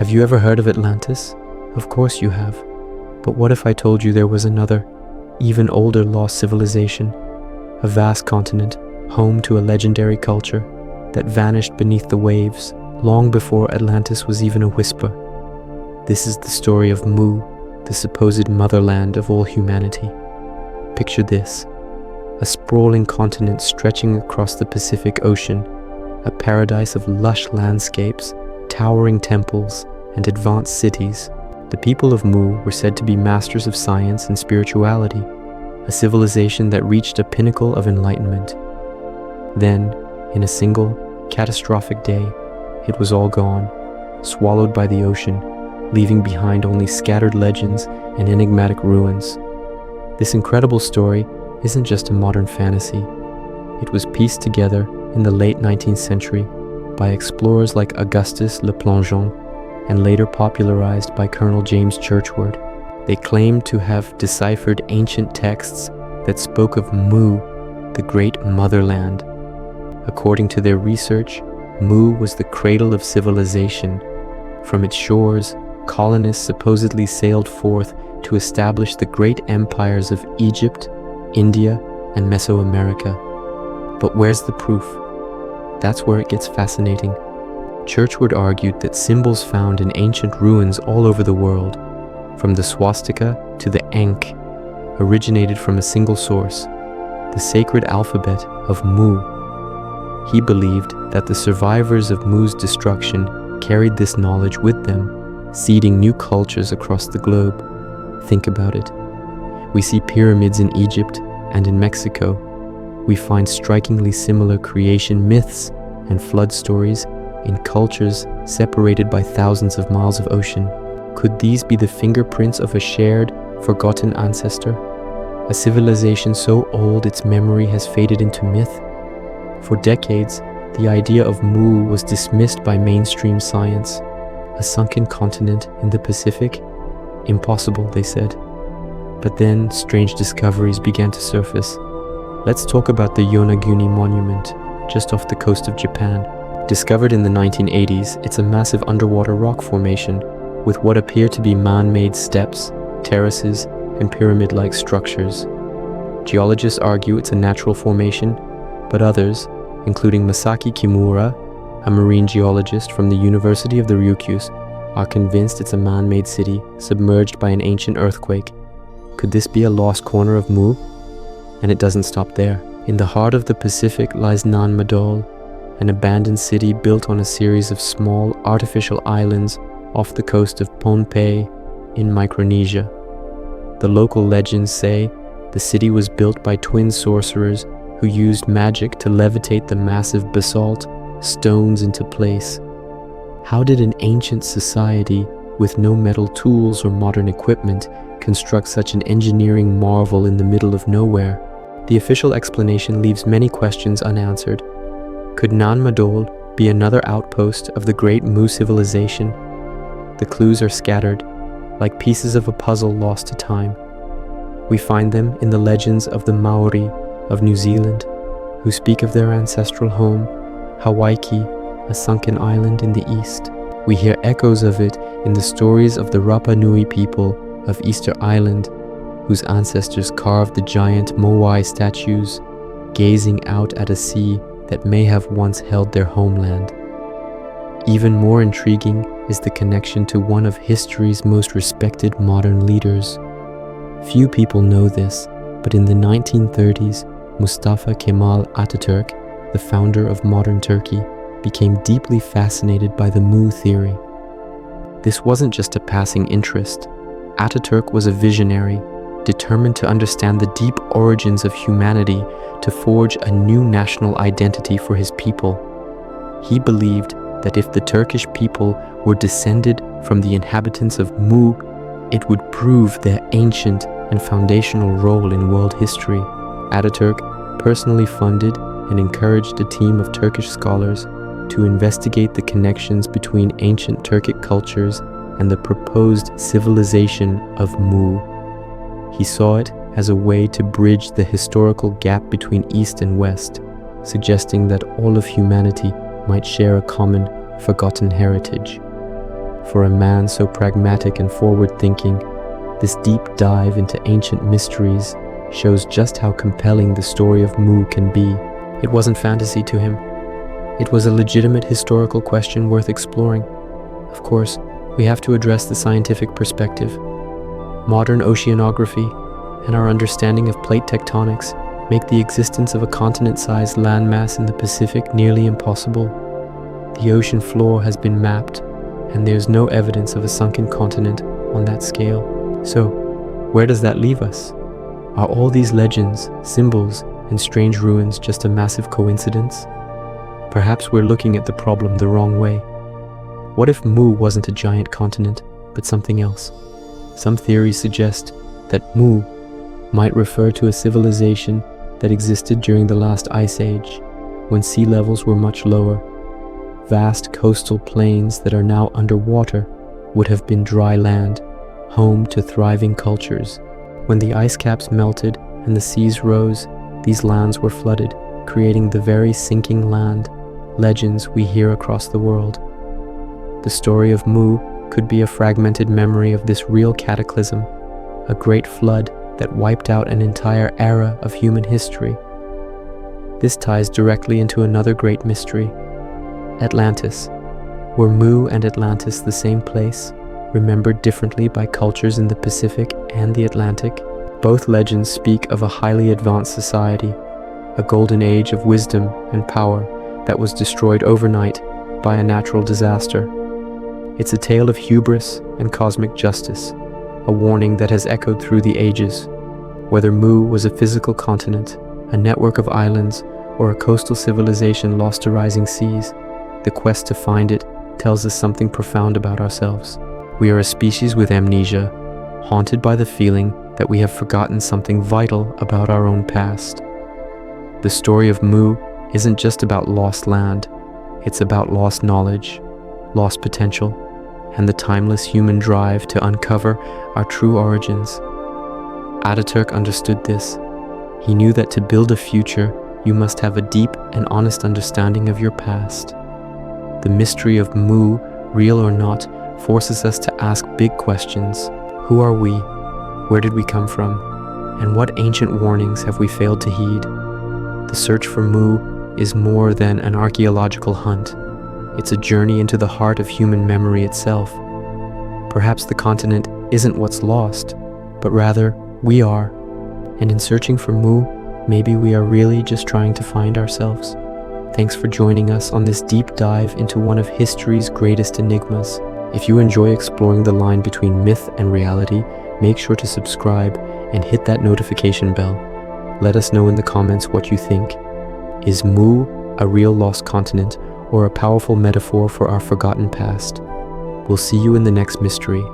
Have you ever heard of Atlantis? Of course you have. But what if I told you there was another, even older lost civilization? A vast continent, home to a legendary culture that vanished beneath the waves long before Atlantis was even a whisper. This is the story of Mu, the supposed motherland of all humanity. Picture this: a sprawling continent stretching across the Pacific Ocean, a paradise of lush landscapes, towering temples, and advanced cities. The people of Mu were said to be masters of science and spirituality, a civilization that reached a pinnacle of enlightenment. Then, in a single, catastrophic day, it was all gone, swallowed by the ocean, leaving behind only scattered legends and enigmatic ruins. This incredible story isn't just a modern fantasy. It was pieced together in the late 19th century by explorers like Augustus Le Plongeon and later popularized by Colonel James Churchward. They claimed to have deciphered ancient texts that spoke of Mu, the great motherland. According to their research, Mu was the cradle of civilization. From its shores, colonists supposedly sailed forth to establish the great empires of Egypt, India, and Mesoamerica. But where's the proof? That's where it gets fascinating. Churchward argued that symbols found in ancient ruins all over the world, from the swastika to the Ankh, originated from a single source, the sacred alphabet of Mu. He believed that the survivors of Mu's destruction carried this knowledge with them, seeding new cultures across the globe. Think about it. We see pyramids in Egypt and in Mexico. We find strikingly similar creation myths and flood stories in cultures separated by thousands of miles of ocean. Could these be the fingerprints of a shared, forgotten ancestor? A civilization so old its memory has faded into myth? For decades, the idea of Mu was dismissed by mainstream science. A sunken continent in the Pacific? Impossible, they said. But then strange discoveries began to surface. Let's talk about the Yonaguni Monument, just off the coast of Japan. Discovered in the 1980s, it's a massive underwater rock formation with what appear to be man-made steps, terraces, and pyramid-like structures. Geologists argue it's a natural formation, but others, including Masaki Kimura, a marine geologist from the University of the Ryukyus, are convinced it's a man-made city submerged by an ancient earthquake. Could this be a lost corner of Mu? And it doesn't stop there. In the heart of the Pacific lies Nan Madol, an abandoned city built on a series of small artificial islands off the coast of Pohnpei in Micronesia. The local legends say the city was built by twin sorcerers who used magic to levitate the massive basalt stones into place. How did an ancient society with no metal tools or modern equipment construct such an engineering marvel in the middle of nowhere? The official explanation leaves many questions unanswered. Could Nan Madol be another outpost of the great Mu civilization? The clues are scattered, like pieces of a puzzle lost to time. We find them in the legends of the Maori of New Zealand, who speak of their ancestral home, Hawaii, a sunken island in the east. We hear echoes of it in the stories of the Rapa Nui people of Easter Island, whose ancestors carved the giant Moai statues, gazing out at a sea that may have once held their homeland. Even more intriguing is the connection to one of history's most respected modern leaders. Few people know this, but in the 1930s, Mustafa Kemal Atatürk, the founder of modern Turkey, became deeply fascinated by the Mu theory. This wasn't just a passing interest. Ataturk was a visionary, determined to understand the deep origins of humanity to forge a new national identity for his people. He believed that if the Turkish people were descended from the inhabitants of Mu, it would prove their ancient and foundational role in world history. Ataturk personally funded and encouraged a team of Turkish scholars to investigate the connections between ancient Turkic cultures and the proposed civilization of Mu. He saw it as a way to bridge the historical gap between East and West, suggesting that all of humanity might share a common, forgotten heritage. For a man so pragmatic and forward-thinking, this deep dive into ancient mysteries shows just how compelling the story of Mu can be. It wasn't fantasy to him. It was a legitimate historical question worth exploring. Of course, we have to address the scientific perspective. Modern oceanography and our understanding of plate tectonics make the existence of a continent-sized landmass in the Pacific nearly impossible. The ocean floor has been mapped, and there's no evidence of a sunken continent on that scale. So, where does that leave us? Are all these legends, symbols, and strange ruins just a massive coincidence? Perhaps we're looking at the problem the wrong way. What if Mu wasn't a giant continent, but something else? Some theories suggest that Mu might refer to a civilization that existed during the last ice age, when sea levels were much lower. Vast coastal plains that are now underwater would have been dry land, home to thriving cultures. When the ice caps melted and the seas rose, these lands were flooded, creating the very sinking land legends we hear across the world. The story of Mu could be a fragmented memory of this real cataclysm, a great flood that wiped out an entire era of human history. This ties directly into another great mystery, Atlantis. Were Mu and Atlantis the same place, remembered differently by cultures in the Pacific and the Atlantic? Both legends speak of a highly advanced society, a golden age of wisdom and power that was destroyed overnight by a natural disaster. It's a tale of hubris and cosmic justice, a warning that has echoed through the ages. Whether Mu was a physical continent, a network of islands, or a coastal civilization lost to rising seas, the quest to find it tells us something profound about ourselves. We are a species with amnesia, haunted by the feeling that we have forgotten something vital about our own past. The story of Mu isn't just about lost land, it's about lost knowledge, lost potential, and the timeless human drive to uncover our true origins. Ataturk understood this. He knew that to build a future, you must have a deep and honest understanding of your past. The mystery of Mu, real or not, forces us to ask big questions. Who are we? Where did we come from? And what ancient warnings have we failed to heed? The search for Mu is more than an archaeological hunt. It's a journey into the heart of human memory itself. Perhaps the continent isn't what's lost, but rather we are. And in searching for Mu, maybe we are really just trying to find ourselves. Thanks for joining us on this deep dive into one of history's greatest enigmas. If you enjoy exploring the line between myth and reality, make sure to subscribe and hit that notification bell. Let us know in the comments what you think. Is Mu a real lost continent or a powerful metaphor for our forgotten past? We'll see you in the next mystery.